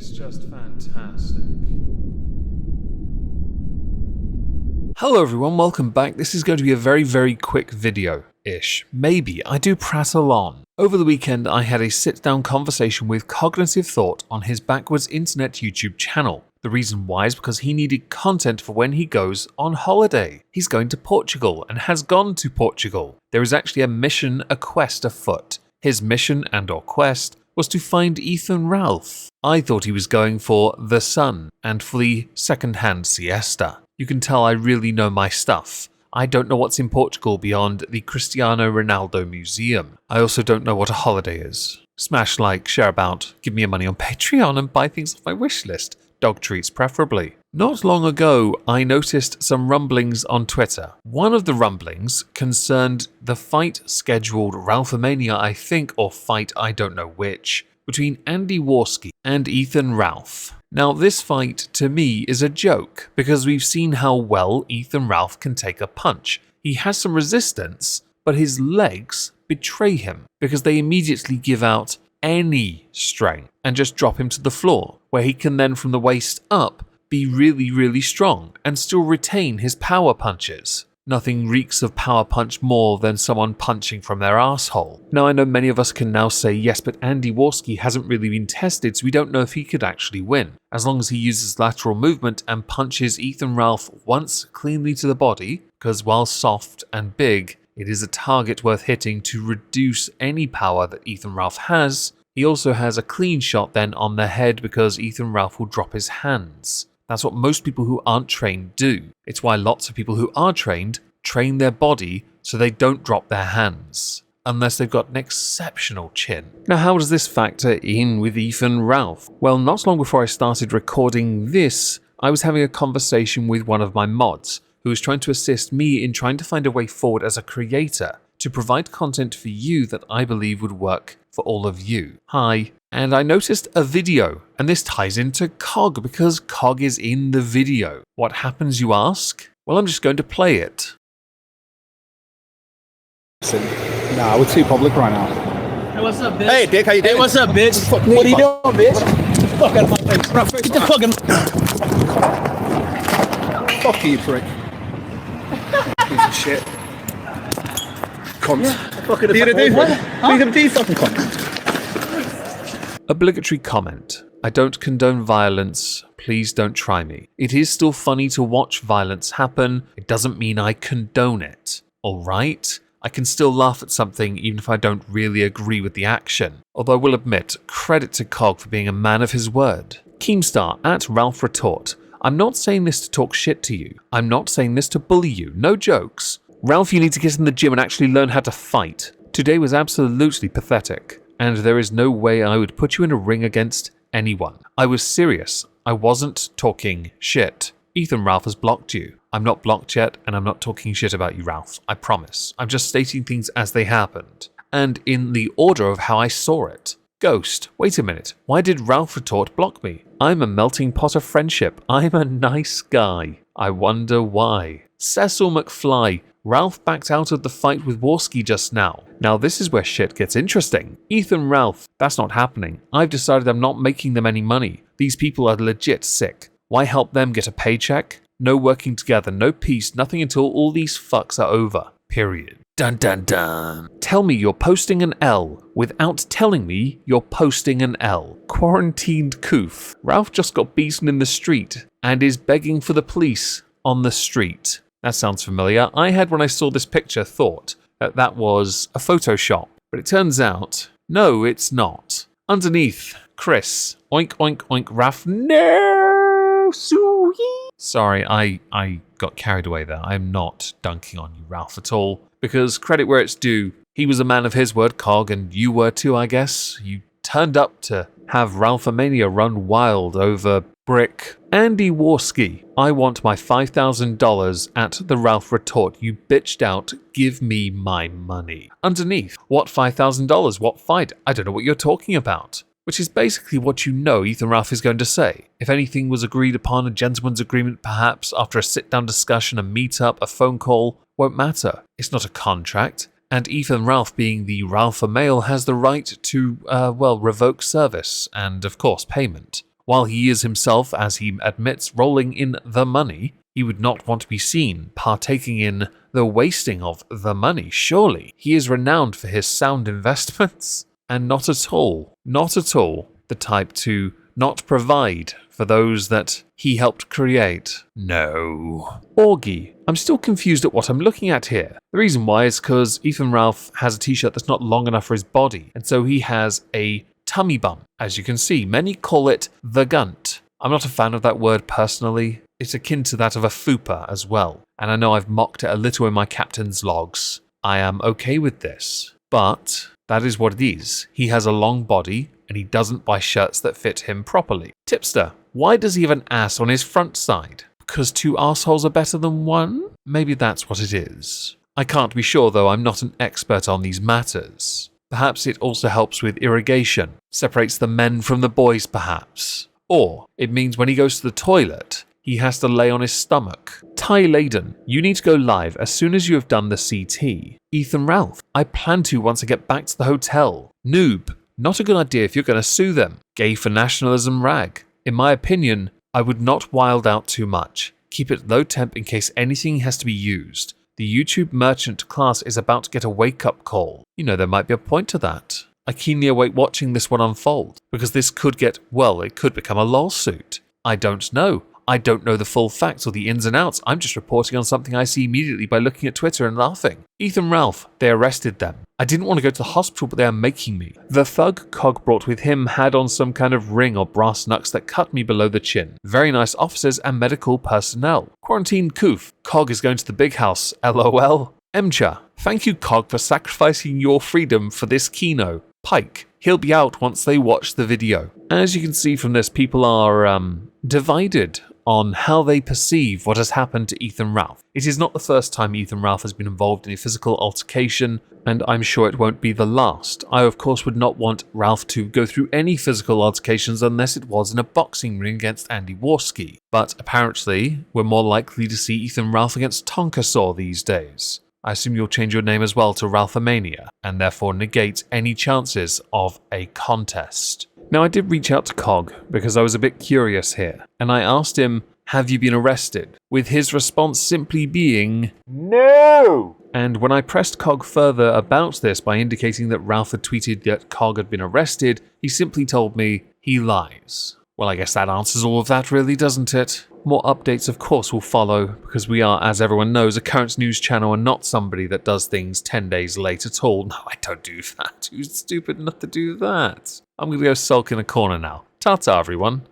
It's just fantastic. Hello everyone, welcome back. This is going to be a very, very quick video-ish. Maybe I do prattle on. Over the weekend, I had a sit-down conversation with Cognitive Thought on his Backwards Internet YouTube channel. The reason why is because he needed content for when he goes on holiday. He's going to Portugal and has gone to Portugal. There is actually a quest afoot. His mission and/or quest was to find Ethan Ralph. I thought he was going for the sun and for the second-hand siesta. You can tell I really know my stuff. I don't know what's in Portugal beyond the Cristiano Ronaldo Museum. I also don't know what a holiday is. Smash like, share about, give me your money on Patreon and buy things off my wish list. Dog treats preferably. Not long ago, I noticed some rumblings on Twitter. One of the rumblings concerned the fight scheduled Ralphamania, I think, or fight I don't know which, between Andy Warski and Ethan Ralph. Now this fight to me is a joke because we've seen how well Ethan Ralph can take a punch. He has some resistance, but his legs betray him because they immediately give out any strength and just drop him to the floor, where he can then from the waist up be really, really strong and still retain his power punches. Nothing reeks of power punch more than someone punching from their asshole. Now I know many of us can now say yes, but Andy Warski hasn't really been tested, so we don't know if he could actually win. As long as he uses lateral movement and punches Ethan Ralph once cleanly to the body, because while soft and big, it is a target worth hitting to reduce any power that Ethan Ralph has. He also has a clean shot then on the head because Ethan Ralph will drop his hands. That's what most people who aren't trained do. It's why lots of people who are trained train their body so they don't drop their hands, unless they've got an exceptional chin. Now how does this factor in with Ethan Ralph? Well, not long before I started recording this, I was having a conversation with one of my mods, who was trying to assist me in trying to find a way forward as a creator to provide content for you that I believe would work for all of you. Hi. And I noticed a video, and this ties into Cog because Cog is in the video. What happens, you ask? Well, I'm just going to play it. Nah, we're too public right now. Hey, what's up, bitch? Hey, Dick, how you doing? Hey, what's up, bitch? What are you doing, bitch? Fuck out of my face. Get the fucking... Fuck you, prick. Piece of shit. Cunt. Yeah, fucking... What are you gonna do? What are you gonna do, fucking cunt? Obligatory comment. I don't condone violence. Please don't try me. It is still funny to watch violence happen. It doesn't mean I condone it. Alright? I can still laugh at something even if I don't really agree with the action. Although I will admit, credit to Cog for being a man of his word. Keemstar at Ralph Retort. I'm not saying this to talk shit to you. I'm not saying this to bully you. No jokes. Ralph, you need to get in the gym and actually learn how to fight. Today was absolutely pathetic. And there is no way I would put you in a ring against anyone. I was serious. I wasn't talking shit. Ethan Ralph has blocked you. I'm not blocked yet, and I'm not talking shit about you, Ralph. I promise. I'm just stating things as they happened, and in the order of how I saw it. Ghost, wait a minute. Why did Ralph Retort block me? I'm a melting pot of friendship. I'm a nice guy. I wonder why. Cecil McFly. Ralph backed out of the fight with Warski just now. Now this is where shit gets interesting. Ethan Ralph, that's not happening. I've decided I'm not making them any money. These people are legit sick. Why help them get a paycheck? No working together, no peace, nothing until all these fucks are over. Period. Dun dun dun. Tell me you're posting an L without telling me you're posting an L. Quarantined coof. Ralph just got beaten in the street and is begging for the police on the street. That sounds familiar. I had, when I saw this picture, thought that that was a Photoshop, but it turns out, no, it's not. Underneath, Chris, oink oink oink, Ralph, no, sweet. Sorry, I got carried away there. I'm not dunking on you, Ralph, at all, because credit where it's due, he was a man of his word, Cog, and you were too, I guess. You turned up to have Ralphamania run wild over brick. Andy Warski, I want my $5,000 at the Ralph Retort. You bitched out, give me my money. Underneath, what $5,000? What fight? I don't know what you're talking about. Which is basically what you know Ethan Ralph is going to say. If anything was agreed upon, a gentleman's agreement perhaps, after a sit-down discussion, a meet-up, a phone call, won't matter. It's not a contract. And Ethan Ralph, being the Ralpha male, has the right to, revoke service and, of course, payment. While he is himself, as he admits, rolling in the money, he would not want to be seen partaking in the wasting of the money, surely. He is renowned for his sound investments, and not at all the type to not provide for those that he helped create. No. Augie. I'm still confused at what I'm looking at here. The reason why is because Ethan Ralph has a t-shirt that's not long enough for his body, and so he has a tummy bump. As you can see, many call it the gunt. I'm not a fan of that word personally. It's akin to that of a fupa as well, and I know I've mocked it a little in my captain's logs. I am okay with this, but that is what it is. He has a long body, and he doesn't buy shirts that fit him properly. Tipster, why does he have an ass on his front side? Because 2 assholes are better than 1? Maybe that's what it is. I can't be sure though, I'm not an expert on these matters. Perhaps it also helps with irrigation, separates the men from the boys perhaps. Or it means when he goes to the toilet, he has to lay on his stomach. Ty Layden, you need to go live as soon as you have done the CT. Ethan Ralph, I plan to once I get back to the hotel. Noob, not a good idea if you're going to sue them. Gay for nationalism rag. In my opinion, I would not wild out too much. Keep it low temp in case anything has to be used. The YouTube merchant class is about to get a wake-up call. You know, there might be a point to that. I keenly await watching this one unfold, because this could get, well, it could become a lawsuit. I don't know. I don't know the full facts or the ins and outs. I'm just reporting on something I see immediately by looking at Twitter and laughing. Ethan Ralph, they arrested them. I didn't want to go to the hospital, but they are making me. The thug Cog brought with him had on some kind of ring or brass knucks that cut me below the chin. Very nice officers and medical personnel. Quarantine Koof, Cog is going to the big house, LOL. Emcha, thank you Cog for sacrificing your freedom for this Kino. Pike, he'll be out once they watch the video. As you can see from this, people are divided on how they perceive what has happened to Ethan Ralph. It is not the first time Ethan Ralph has been involved in a physical altercation, and I'm sure it won't be the last. I of course would not want Ralph to go through any physical altercations unless it was in a boxing ring against Andy Warski. But apparently, we're more likely to see Ethan Ralph against Tonkasaw these days. I assume you'll change your name as well to Ralphamania, and therefore negate any chances of a contest. Now I did reach out to Cog, because I was a bit curious here, and I asked him, have you been arrested? With his response simply being, no! And when I pressed Cog further about this by indicating that Ralph had tweeted that Cog had been arrested, he simply told me, he lies. Well, I guess that answers all of that really, doesn't it? More updates of course will follow, because we are, as everyone knows, a current news channel and not somebody that does things 10 days late at all. No, I don't do that. Who's stupid enough to do that? I'm going to go sulk in a corner now. Ta-ta everyone.